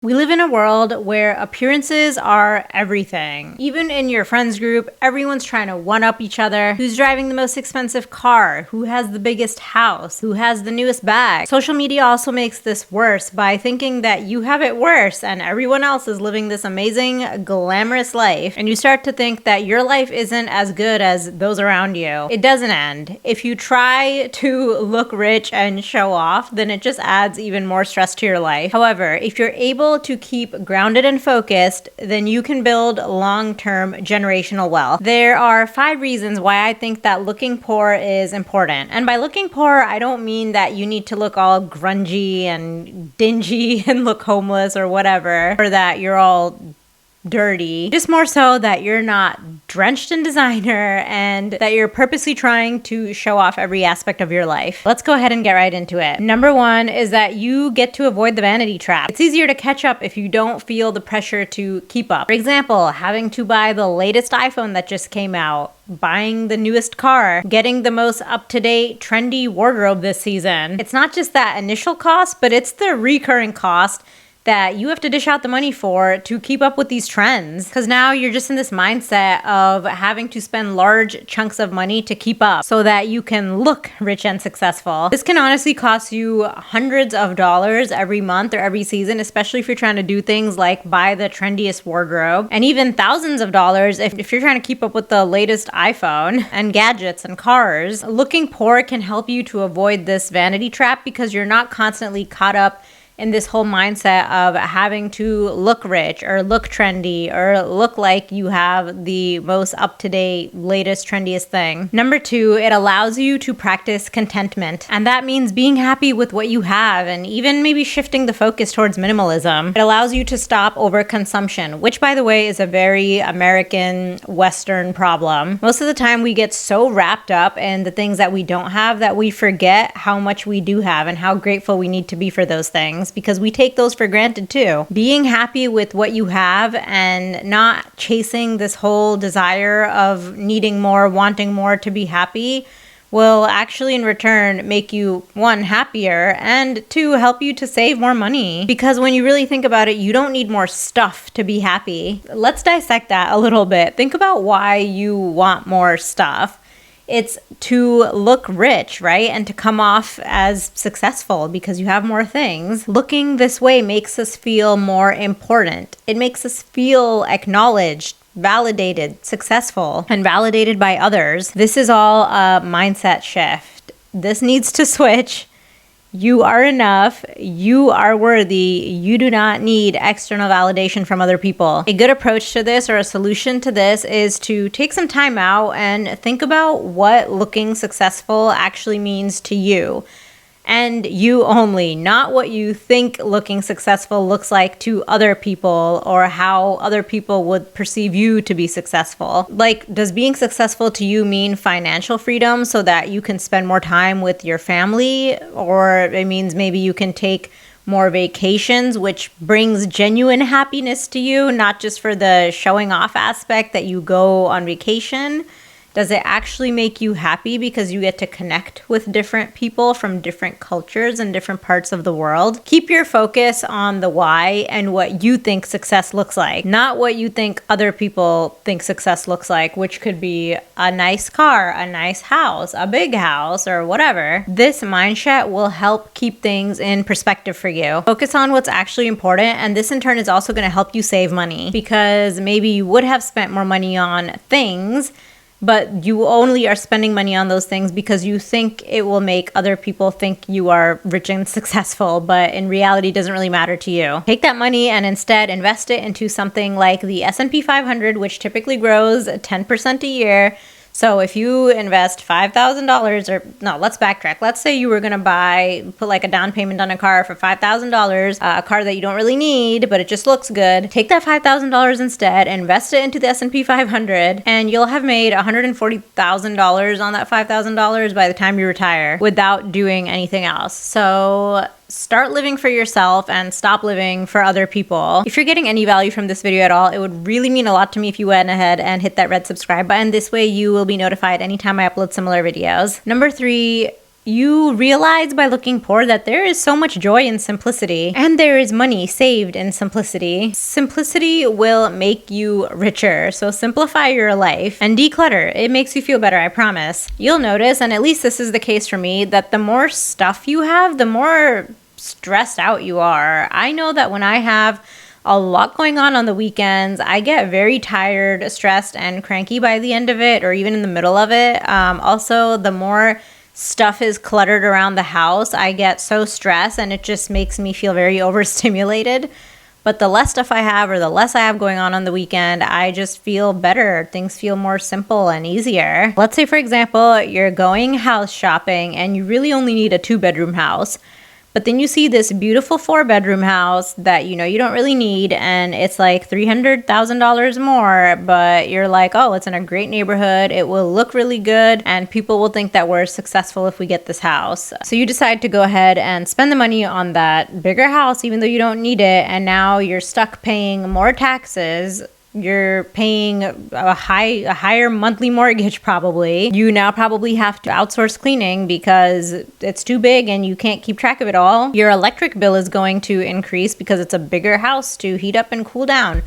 We live in a world where appearances are everything. Even in your friends group, everyone's trying to one-up each other. Who's driving the most expensive car? Who has the biggest house? Who has the newest bag? Social media also makes this worse by thinking that you have it worse and everyone else is living this amazing, glamorous life. And you start to think that your life isn't as good as those around you. It doesn't end. If you try to look rich and show off, then it just adds even more stress to your life. However, if you're able to keep grounded and focused, then you can build long-term generational wealth. There are 5 reasons why I think that looking poor is important. And by looking poor, I don't mean that you need to look all grungy and dingy and look homeless or whatever, or that you're all dirty. Just more so that you're not drenched in designer and that you're purposely trying to show off every aspect of your life. Let's go ahead and get right into it. Number 1 is that you get to avoid the vanity trap. It's easier to catch up if you don't feel the pressure to keep up. For example, having to buy the latest iPhone that just came out, buying the newest car, getting the most up-to-date trendy wardrobe this season. It's not just that initial cost, but it's the recurring cost that you have to dish out the money for to keep up with these trends. Because now you're just in this mindset of having to spend large chunks of money to keep up so that you can look rich and successful. This can honestly cost you hundreds of dollars every month or every season, especially if you're trying to do things like buy the trendiest wardrobe, and even thousands of dollars if you're trying to keep up with the latest iPhone and gadgets and cars. Looking poor can help you to avoid this vanity trap because you're not constantly caught up in this whole mindset of having to look rich or look trendy or look like you have the most up-to-date, latest, trendiest thing. Number 2, it allows you to practice contentment. And that means being happy with what you have and even maybe shifting the focus towards minimalism. It allows you to stop overconsumption, which, by the way, is a very American Western problem. Most of the time we get so wrapped up in the things that we don't have that we forget how much we do have and how grateful we need to be for those things, because we take those for granted too. Being happy with what you have and not chasing this whole desire of needing more, wanting more to be happy will actually in return make you, 1, happier, and 2, help you to save more money. Because when you really think about it, you don't need more stuff to be happy. Let's dissect that a little bit. Think about why you want more stuff. It's to look rich, right? And to come off as successful because you have more things. Looking this way makes us feel more important. It makes us feel acknowledged, validated, successful, and validated by others. This is all a mindset shift. This needs to switch. You are enough. You are worthy. You do not need external validation from other people. A good approach to this, or a solution to this, is to take some time out and think about what looking successful actually means to you. And you only, not what you think looking successful looks like to other people or how other people would perceive you to be successful. Like, does being successful to you mean financial freedom so that you can spend more time with your family? Or it means maybe you can take more vacations, which brings genuine happiness to you, not just for the showing off aspect that you go on vacation? Does it actually make you happy because you get to connect with different people from different cultures and different parts of the world? Keep your focus on the why and what you think success looks like, not what you think other people think success looks like, which could be a nice car, a nice house, a big house, or whatever. This mindset will help keep things in perspective for you. Focus on what's actually important, and this in turn is also going to help you save money, because maybe you would have spent more money on things, but you only are spending money on those things because you think it will make other people think you are rich and successful, but in reality it doesn't really matter to you. Take that money and instead invest it into something like the S&P 500, which typically grows 10% a year. So if you invest $5,000, or no, let's backtrack. Let's say you were going to put like a down payment on a car for $5,000, a car that you don't really need, but it just looks good. Take that $5,000 instead, invest it into the S&P 500, and you'll have made $140,000 on that $5,000 by the time you retire without doing anything else. So start living for yourself and stop living for other people. If you're getting any value from this video at all, it would really mean a lot to me if you went ahead and hit that red subscribe button. This way you will be notified anytime I upload similar videos. Number 3, You realize by looking poor that there is so much joy in simplicity, and there is money saved in simplicity. Simplicity will make you richer, so simplify your life and declutter. It makes you feel better, I promise. You'll notice, and at least this is the case for me, that the more stuff you have, the more stressed out you are. I know that when I have a lot going on the weekends, I get very tired, stressed, and cranky by the end of it, or even in the middle of it. Also, the more stuff is cluttered around the house, I get so stressed, and it just makes me feel very overstimulated. But the less stuff I have, or the less I have going on the weekend, I just feel better. Things feel more simple and easier. Let's say, for example, you're going house shopping and you really only need a 2-bedroom house. But then you see this beautiful 4-bedroom house that you don't really need, and it's like $300,000 more, but you're like, oh, it's in a great neighborhood, it will look really good, and people will think that we're successful if we get this house. So you decide to go ahead and spend the money on that bigger house even though you don't need it, and now you're stuck paying more taxes. You're paying a higher monthly mortgage probably. You now probably have to outsource cleaning because it's too big and you can't keep track of it all. Your electric bill is going to increase because it's a bigger house to heat up and cool down.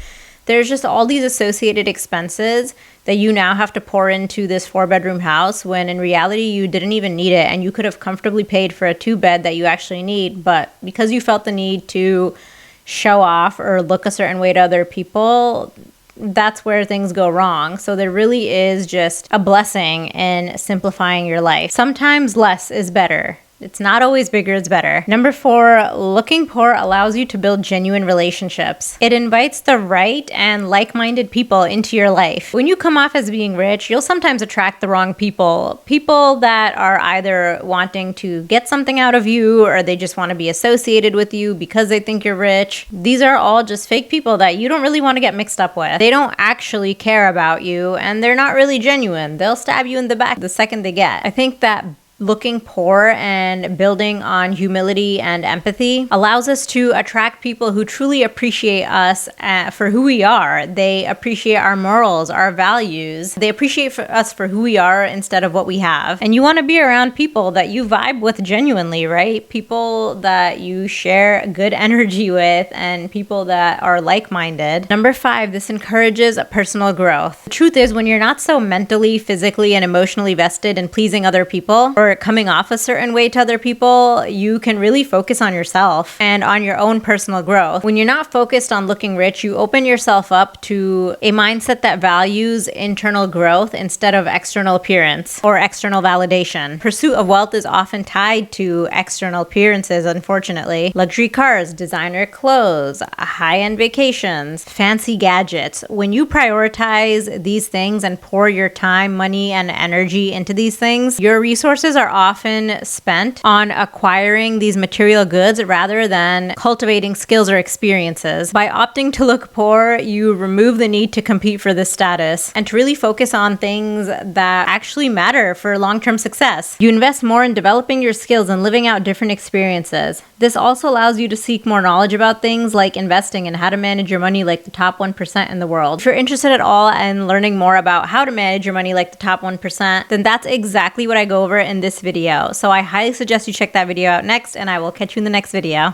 There's just all these associated expenses that you now have to pour into this 4-bedroom house when in reality you didn't even need it, and you could have comfortably paid for a 2-bed that you actually need, but because you felt the need to show off or look a certain way to other people, that's where things go wrong. So there really is just a blessing in simplifying your life. Sometimes less is better. It's not always bigger, it's better. Number 4, looking poor allows you to build genuine relationships. It invites the right and like-minded people into your life. When you come off as being rich, you'll sometimes attract the wrong people. People that are either wanting to get something out of you, or they just want to be associated with you because they think you're rich. These are all just fake people that you don't really want to get mixed up with. They don't actually care about you, and they're not really genuine. They'll stab you in the back the second they get. I think that looking poor and building on humility and empathy allows us to attract people who truly appreciate us for who we are. They appreciate our morals, our values. They appreciate us for who we are instead of what we have. And you want to be around people that you vibe with genuinely, right? People that you share good energy with and people that are like-minded. Number 5, this encourages personal growth. The truth is, when you're not so mentally, physically, and emotionally vested in pleasing other people or coming off a certain way to other people, you can really focus on yourself and on your own personal growth. When you're not focused on looking rich, you open yourself up to a mindset that values internal growth instead of external appearance or external validation. Pursuit of wealth is often tied to external appearances, unfortunately. Luxury cars, designer clothes, high-end vacations, fancy gadgets. When you prioritize these things and pour your time, money, and energy into these things, your resources are often spent on acquiring these material goods rather than cultivating skills or experiences. By opting to look poor, you remove the need to compete for this status and to really focus on things that actually matter for long-term success. You invest more in developing your skills and living out different experiences. This also allows you to seek more knowledge about things like investing and how to manage your money like the top 1% in the world. If you're interested at all in learning more about how to manage your money like the top 1%, then that's exactly what I go over in this video. So I highly suggest you check that video out next, and I will catch you in the next video.